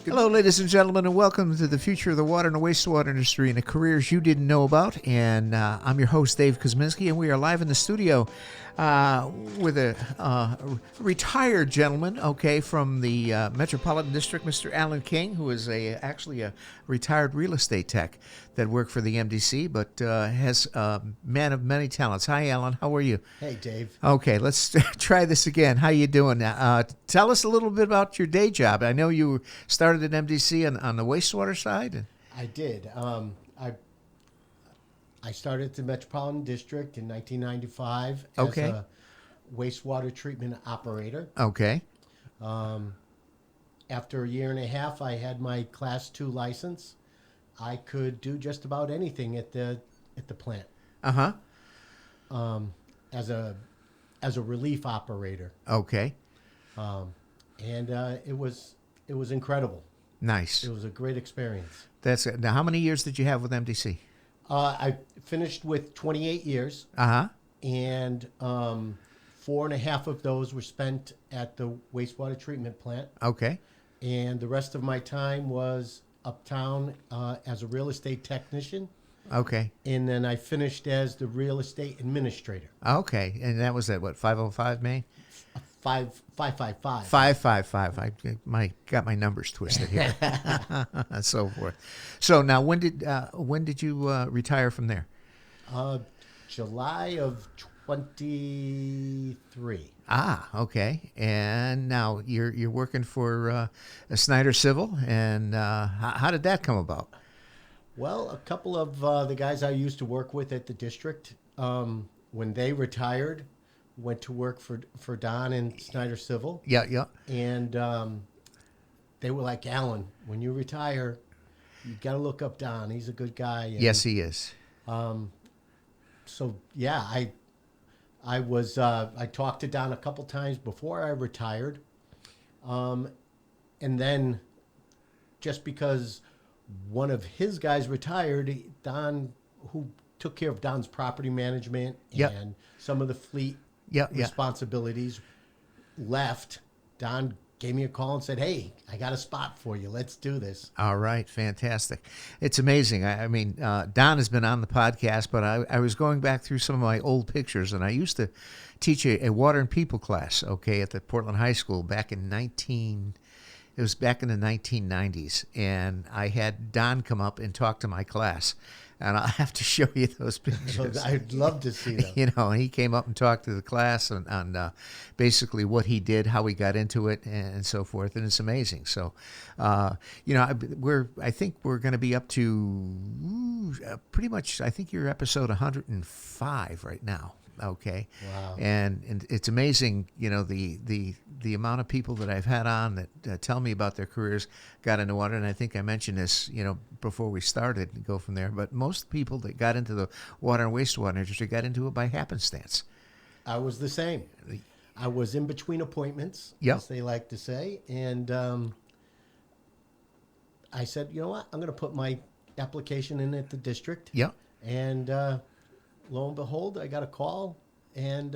Hello, ladies and gentlemen, and welcome to the future of the water and the wastewater industry and the careers you didn't know about. And I'm your host, Dave Kosminski, and we are live in the studio with a retired gentleman, from the Metropolitan District, Mr. Alan King, who is actually a retired real estate tech that worked for the MDC, but has a man of many talents. Hi, Alan. How are you? Hey, Dave. Okay, let's try this again. How you doing? Tell us a little bit about your day job. I know you started at MDC on the wastewater side. I did. I started at the Metropolitan District in 1995 as a wastewater treatment operator. Okay. After a year and a half, I had my Class 2 license. I could do just about anything at the plant. Uh-huh. As a relief operator. Okay. And it was incredible. Nice. It was a great experience. That's it. Now, how many years did you have with MDC? I finished with 28 years. Uh-huh. And 4.5 of those were spent at the wastewater treatment plant. Okay. And the rest of my time was uptown as a real estate technician. Okay. And then I finished as the real estate administrator. Okay. And that was at, what, 505 Main? 555. 555. I got my numbers twisted here. And so forth. So now, when did you retire from there? July of 23. Ah, okay. And now you're working for a Snyder Civil, and how did that come about? Well, a couple of the guys I used to work with at the district, when they retired, went to work for Don and Snyder Civil. Yeah. And they were like, Alan, when you retire, you got to look up Don. He's a good guy. And, yes, he is. So, yeah, I talked to Don a couple times before I retired. And then just because one of his guys retired, Don, who took care of Don's property management and some of the fleet responsibilities, left. Don gave me a call and said, hey, I got a spot for you. Let's do this. All right. Fantastic. It's amazing. I mean, Don has been on the podcast, but I was going back through some of my old pictures, and I used to teach a water and people class, at the Portland High School back in the 1990s, and I had Don come up and talk to my class. And I'll have to show you those pictures. I'd love to see them. He came up and talked to the class on basically what he did, how he got into it, and so forth. And it's amazing. So, I think we're going to be up to pretty much, I think you're episode 105 right now. Okay. Wow. And it's amazing, the amount of people that I've had on that tell me about their careers, got into water. And I think I mentioned this, before we started, and go from there. But most people that got into the water and wastewater industry got into it by happenstance. I was the same. I was in between appointments, as they like to say. And I said, you know what? I'm going to put my application in at the district. Yeah. And lo and behold, I got a call, and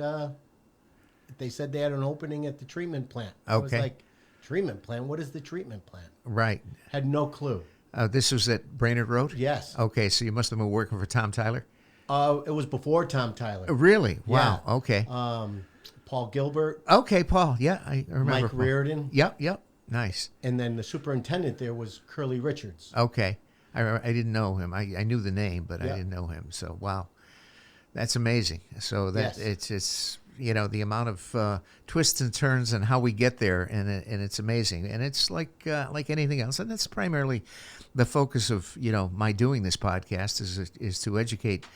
they said they had an opening at the treatment plant. Okay. I was like, treatment plant? What is the treatment plant? Right. Had no clue. This was at Brainerd Road? Yes. Okay, so you must have been working for Tom Tyler? It was before Tom Tyler. Really? Wow. Yeah. Okay. Paul Gilbert. Okay, Paul. Yeah, I remember. Mike Paul. Reardon. Yep. Nice. And then the superintendent there was Curly Richards. Okay. I didn't know him. I knew the name, but I didn't know him. So, wow. That's amazing. So that it's the amount of twists and turns and how we get there, and it's amazing. And it's like anything else, and that's primarily the focus of my doing this podcast is to educate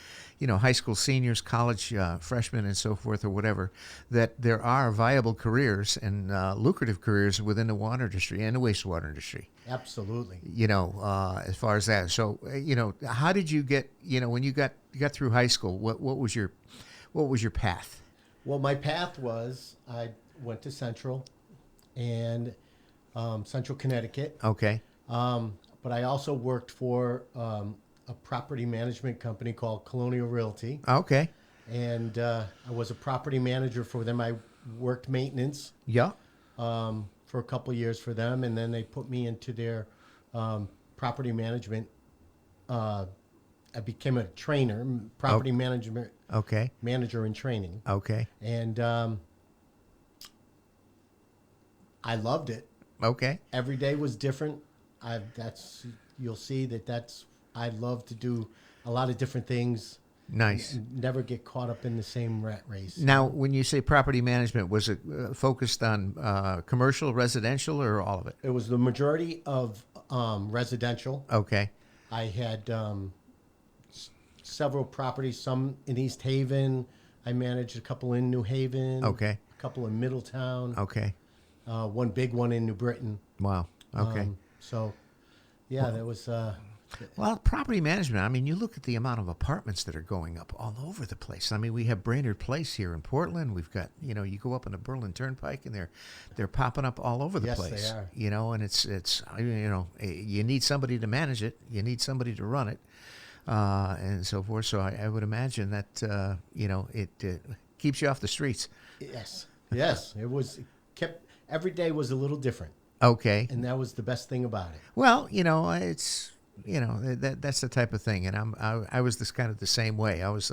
high school seniors, college freshmen, and so forth, or whatever, that there are viable careers and lucrative careers within the water industry and the wastewater industry. Absolutely. As far as that. So, how did you get, when you got through high school, what was your path? Well, my path was I went to Central and Central Connecticut. Okay. But I also worked for a property management company called Colonial Realty. Okay. And I was a property manager for them. I worked maintenance. Yeah. For for a couple of years for them, and then they put me into their property management. I became a trainer, property management manager in training. Okay. And I loved it. Okay. Every day was different. You'll see that's I love to do a lot of different things. Nice. Never get caught up in the same rat race. Now, when you say property management, was it focused on commercial, residential, or all of it? It was the majority of residential. Okay. I had several properties, some in East Haven. I managed a couple in New Haven. Okay. A couple in Middletown. Okay. One big one in New Britain. Wow. Okay. That was... well, property management, I mean, you look at the amount of apartments that are going up all over the place. I mean, we have Brainerd Place here in Portland. We've got, you go up on the Berlin Turnpike and they're popping up all over the place. Yes, they are. And it's you need somebody to manage it. You need somebody to run it, and so forth. So I would imagine that, it keeps you off the streets. Yes. Yes. Every day was a little different. Okay. And that was the best thing about it. Well, it's... that's the type of thing, and I was this kind of the same way. I was,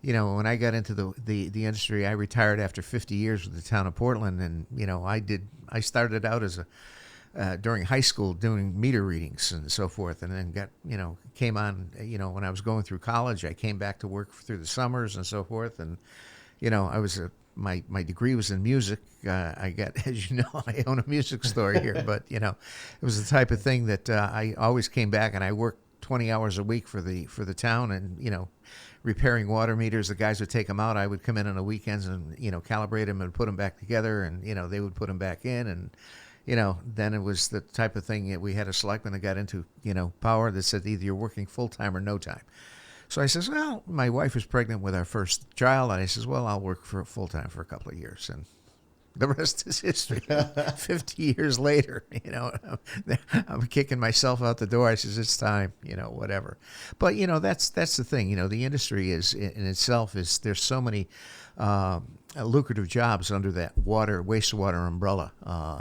when I got into the industry, I retired after 50 years with the town of Portland, and I started out as during high school doing meter readings and so forth, and then came on, when I was going through college, I came back to work through the summers and so forth, and I was my degree was in music. I got, as you know, I own a music store here, but it was the type of thing that I always came back, and I worked 20 hours a week for the town, and repairing water meters. The guys would take them out. I would come in on the weekends and calibrate them and put them back together, and they would put them back in, and then it was the type of thing that we had a selectman that got into power that said either you're working full time or no time. So I says, well, my wife was pregnant with our first child, and I says, well, I'll work for full time for a couple of years, and the rest is history. 50 years later, I'm kicking myself out the door. I says, it's time, whatever. But that's the thing. The industry is in itself there's so many lucrative jobs under that wastewater umbrella,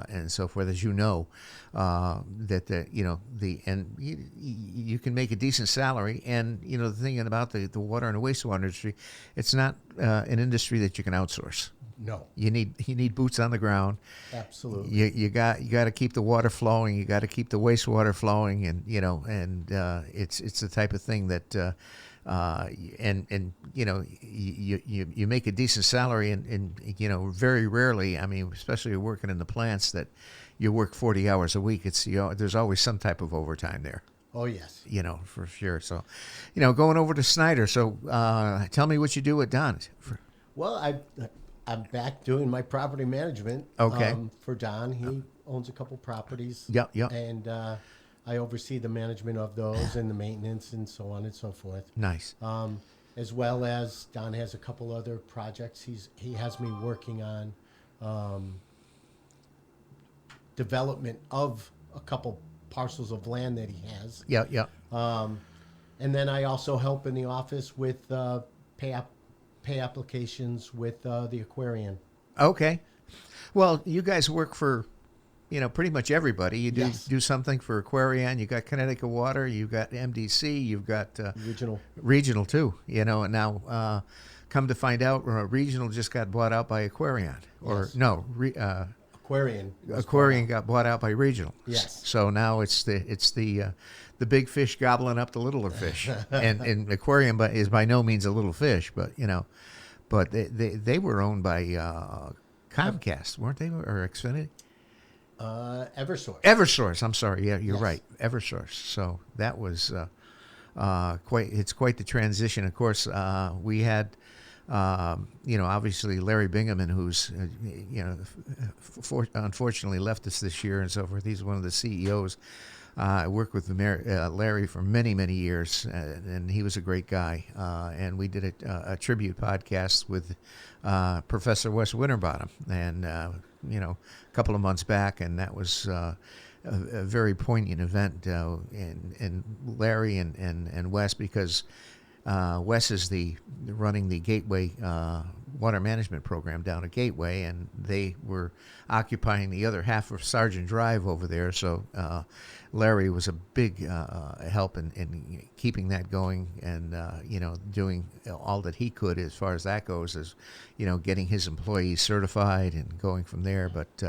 and so forth, as you can make a decent salary, and the thing about the water and the wastewater industry, it's not an industry that you can outsource. No, you need boots on the ground. Absolutely. You got to keep the water flowing. You got to keep the wastewater flowing, and it's the type of thing that. You make a decent salary, and very rarely, I mean, especially working in the plants, that you work 40 hours a week. It's there's always some type of overtime there. Oh yes, for sure. So, going over to Snyder. So, tell me what you do at Don. Well, I'm back doing my property management. Okay. For Don, he owns a couple properties. Yeah. And I oversee the management of those and the maintenance and so on and so forth. Nice. As well as Don has a couple other projects. He has me working on development of a couple parcels of land that he has. Yeah. And then I also help in the office with pay applications with the Aquarian. Okay. Well, you guys work for, pretty much everybody. You do something for Aquarian. You got Connecticut Water. You've got MDC. You've got Regional too. And now, come to find out, Regional just got bought out by Aquarian. Aquarian got bought out by Regional. Yes. So now it's the big fish gobbling up the littler fish, and Aquarian is by no means a little fish, but but they were owned by Comcast, weren't they, or Xfinity? Eversource. Eversource. I'm sorry. Yeah, you're Yes. right. Eversource. So that was quite the transition. Of course, we had. Obviously Larry Bingaman, who's, unfortunately left us this year and so forth. He's one of the CEOs. I worked with Larry for many, many years, and he was a great guy. And we did a tribute podcast with Professor Wes Winterbottom, and, a couple of months back, and that was a very poignant event. And Larry and Wes, because Wes is running the Gateway water management program down at Gateway, and they were occupying the other half of Sergeant Drive over there. So Larry was a big help in keeping that going, and doing all that he could as far as that goes, as getting his employees certified and going from there. But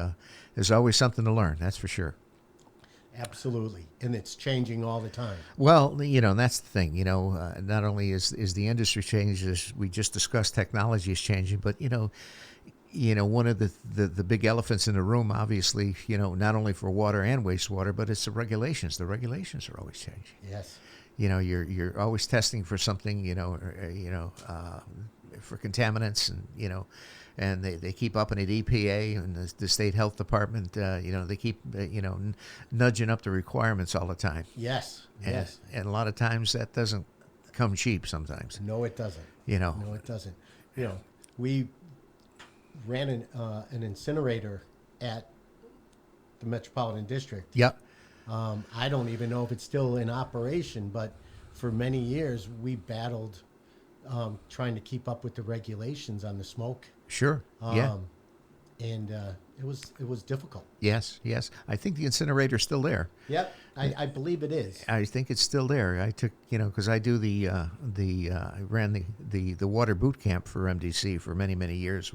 there's always something to learn, that's for sure. Absolutely, and it's changing all the time. Well, that's the thing. Not only is the industry changing, as we just discussed, technology is changing, but one of the big elephants in the room, obviously, not only for water and wastewater, but it's the regulations. The regulations are always changing. Yes. You're always testing for something, for contaminants, and they keep upping it. EPA and the state health department, they keep nudging up the requirements all the time. Yes. And a lot of times that doesn't come cheap. Sometimes. No, it doesn't. No, it doesn't. We ran an incinerator at the Metropolitan District. Yep. I don't even know if it's still in operation, but for many years we battled trying to keep up with the regulations on the smoke. Sure. Yeah. And it was difficult. Yes. I think the incinerator's still there. Yep. I believe it is. I think it's still there. I took, because I do I ran the water boot camp for MDC for many, many years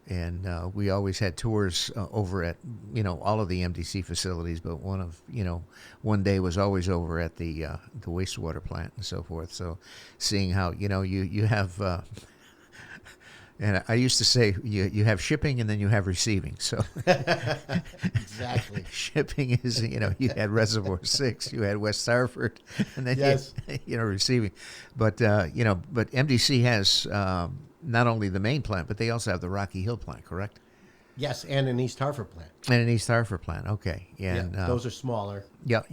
and we always had tours over at, all of the MDC facilities, but one day was always over at the wastewater plant and so forth. So seeing how, you have, and I used to say you have shipping and then you have receiving. So exactly. Shipping is, you had Reservoir 6, you had West Hartford, and then yes. Receiving. But but MDC has not only the main plant, but they also have the Rocky Hill plant, correct? Yes, and an East Hartford plant. And an East Hartford plant, okay. And, those are smaller. Yep.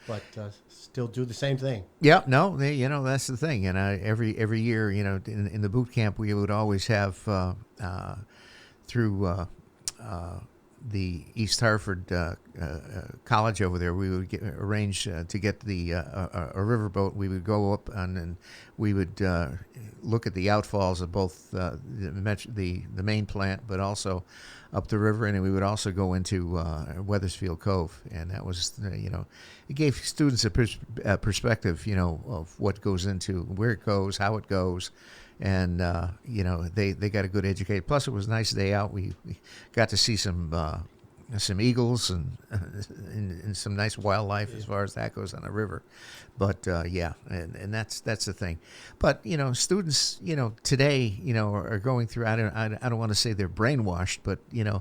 But still do the same thing. Yeah, no, that's the thing. And every year, in the boot camp, we would always have through the East Hartford College over there, we would arrange to get a riverboat. We would go up and we would look at the outfalls of both the main plant, but also up the river, and we would also go into Weathersfield Cove, and that was it gave students a perspective of what goes into, where it goes, how it goes. And they got a good education. Plus, it was a nice day out. We got to see some eagles and some nice wildlife as far as that goes on the river. But and that's the thing. But students today are going through. I don't want to say they're brainwashed, but a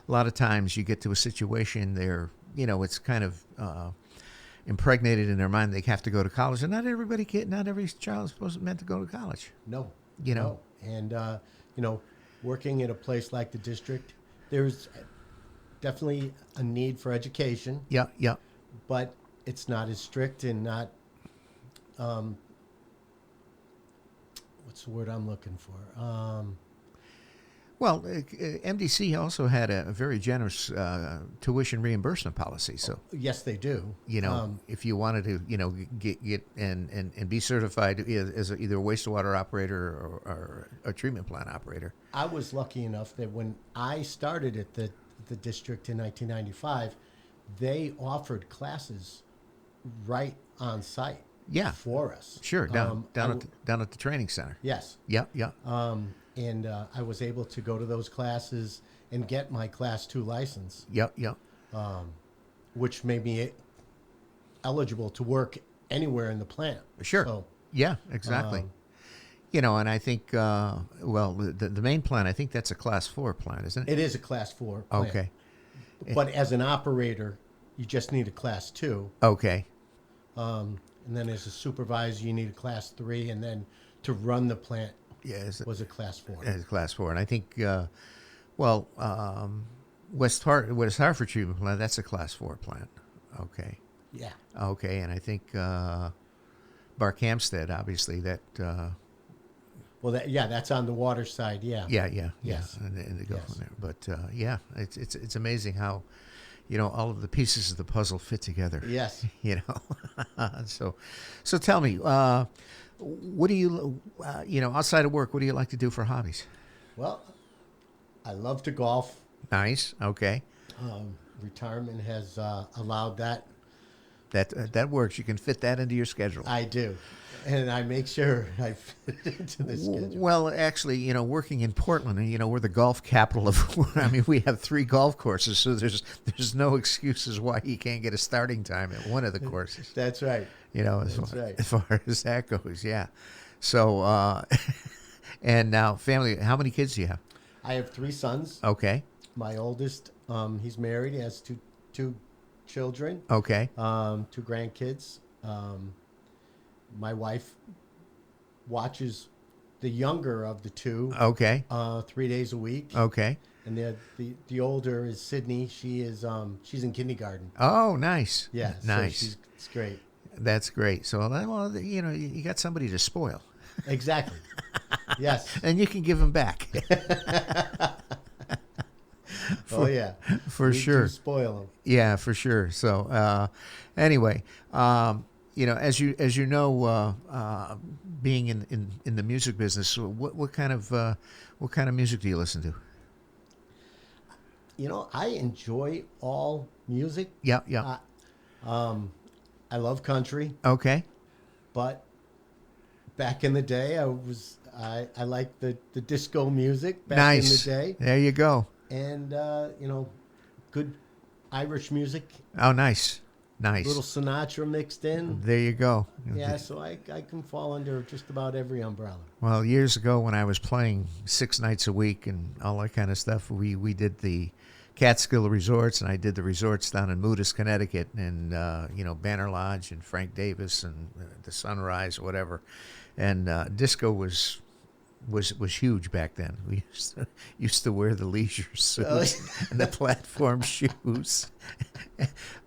lot of times you get to a situation there. It's kind of impregnated in their mind they have to go to college, and not every child is meant to go to college. No. No. And working at a place like the district, there's definitely a need for education. Yeah. But it's not as strict and not what's the word I'm looking for? Well, MDC also had a very generous tuition reimbursement policy. So yes, they do. If you wanted to, get and be certified as either a wastewater operator or a treatment plant operator. I was lucky enough that when I started at the district in 1995, they offered classes right on site. Yeah. For us. Sure, down at the training center. Yes. Yeah. And I was able to go to those classes and get my Class 2 license. Yep. Which made me eligible to work anywhere in the plant. Sure. So, yeah, exactly. And I think, the main plant, I think that's a Class 4 plant, isn't it? It is a Class 4 plant. Okay. But as an operator, you just need a Class 2. Okay. And then as a supervisor, you need a Class 3. And then to run the plant, was a Class 4. It's Class 4. And I think, West Hartford treatment plant, that's a Class 4 plant. Okay. Yeah. Okay, and I think Barkhamsted, obviously, that... that's on the water side, yeah. Yeah. Yes. And they go from there. But, it's amazing how, all of the pieces of the puzzle fit together. Yes. So tell me, what do you, outside of work, what do you like to do for hobbies? Well, I love to golf. Nice. Okay. Retirement has allowed that. That works. You can fit that into your schedule. I do. And I make sure I fit it into the schedule. Well, actually, working in Portland, and we're the golf capital of. I mean, we have 3 golf courses, so there's no excuses why you can't get a starting time at one of the courses. That's right. As far as that goes, yeah. So, and now family. How many kids do you have? I have 3 sons. Okay. My oldest, he's married. He has two children. Okay. 2 grandkids. My wife watches the younger of the 2. Okay. 3 days a week. Okay. And the older is Sydney. She's in kindergarten. Oh, nice. Yeah. Nice. So it's great. That's great. So, well, you got somebody to spoil. Exactly. Yes. And you can give them back. For We sure. do spoil them. Yeah, for sure. So, anyway, as you know, being in the music business, what kind of music do you listen to? I enjoy all music. Yeah, yeah. I love country, Okay. but back in the day, I liked the disco music back in the day, There you go. and good Irish music, Oh, nice. little Sinatra mixed in. There you go. Yeah, so I can fall under just about every umbrella. Well, years ago when I was playing 6 nights a week and all that kind of stuff, we did the Catskill resorts, and I did the resorts down in Moodus, Connecticut, and Banner Lodge and Frank Davis and the Sunrise or whatever. And disco was huge back then. We used to wear the leisure suits and the platform shoes.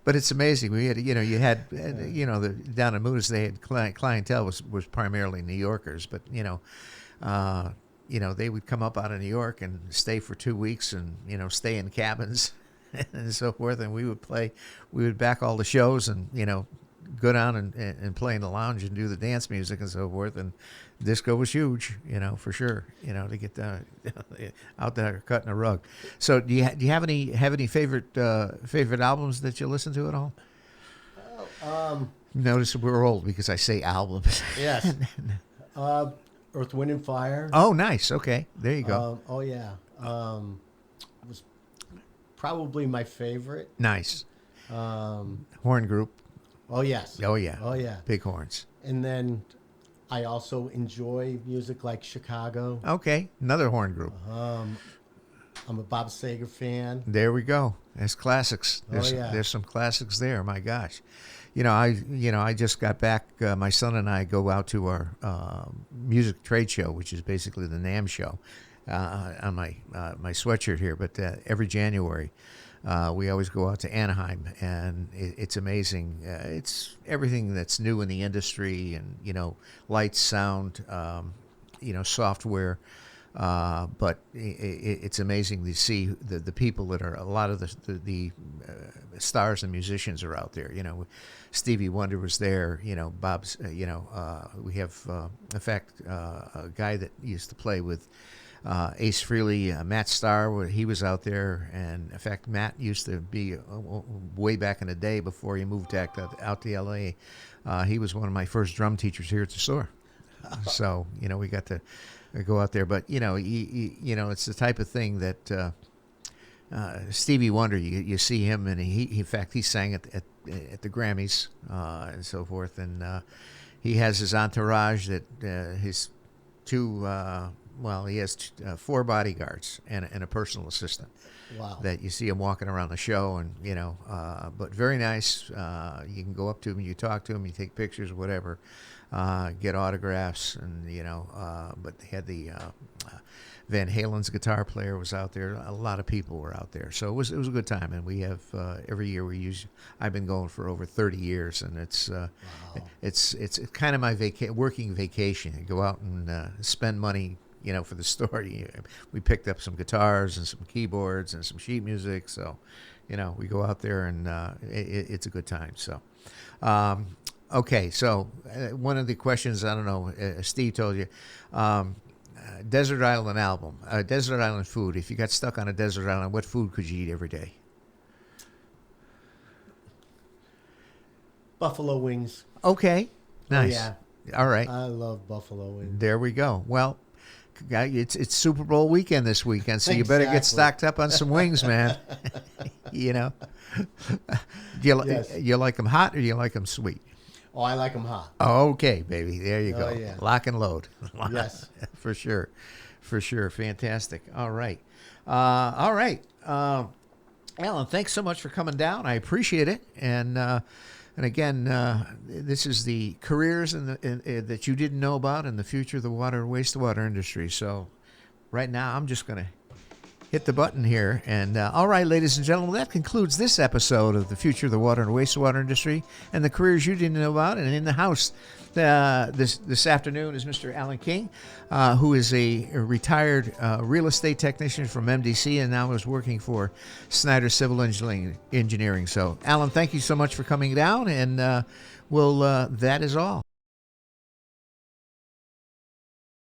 But it's amazing. We had, the down in Moodus, they had clientele was primarily New Yorkers, but they would come up out of New York and stay for 2 weeks and stay in cabins and so forth, and we would back all the shows and go down and play in the lounge and do the dance music and so forth. And disco was huge, for sure, to get out there cutting a rug. So do you have any favorite albums that you listen to at all? Notice we're old because I say albums. Yes. Earth, Wind, and Fire. Oh, nice. Okay, there you go. Was probably my favorite. Nice. Horn group. Oh, yes. Oh, yeah. Oh, yeah. Big horns. And then I also enjoy music like Chicago. Okay, another horn group. I'm a Bob Seger fan. There we go. There's classics. There's some classics there. My gosh. I just got back. My son and I go out to our music trade show, which is basically the NAMM show, on my sweatshirt here. But every January, we always go out to Anaheim, and it's amazing. It's everything that's new in the industry, and lights, sound, software. But it's amazing to see the people that are a lot of the stars and musicians are out there. Stevie Wonder was there. Bob's. We have in fact a guy that used to play with Ace Frehley, Matt Starr. He was out there, and in fact Matt used to be way back in the day before he moved out to L.A. He was one of my first drum teachers here at the store. So we got to go out there, but it's the type of thing that Stevie Wonder. You see him, and in fact he sang at the Grammys and so forth, and he has his entourage that his two. He has 4 bodyguards and a personal assistant. Wow! That you see him walking around the show, and but very nice. You can go up to him, you talk to him, you take pictures, whatever. Get autographs, and but they had the Van Halen's guitar player was out there. A lot of people were out there, so it was a good time. And we have every year we use. I've been going for over 30 years, and it's kind of my working vacation. You go out and spend money, for the store. We picked up some guitars and some keyboards and some sheet music, so we go out there and it's a good time. So, okay. So one of the questions, I don't know, Steve told you, desert island desert island food. If you got stuck on a desert island, what food could you eat every day? Buffalo wings. Okay. Nice. Oh, yeah. All right. I love buffalo wings. There we go. Well, it's Super Bowl weekend this weekend, so you better get stocked up on some wings, man. Do you like them hot or do you like them sweet? Oh, I like them hot. Okay, baby. There you go. Yeah. Lock and load. Yes. For sure. Fantastic. All right. Alan, thanks so much for coming down. I appreciate it. And again, this is the careers that you didn't know about in the future of the water and wastewater industry. So right now, I'm just going to hit the button here. And all right, ladies and gentlemen, that concludes this episode of the future of the water and wastewater industry and the careers you didn't know about. And in the house this afternoon is Mr. Alan King, who is a retired real estate technician from MDC and now is working for Snyder Civil Engineering. So, Alan, thank you so much for coming down. And that is all.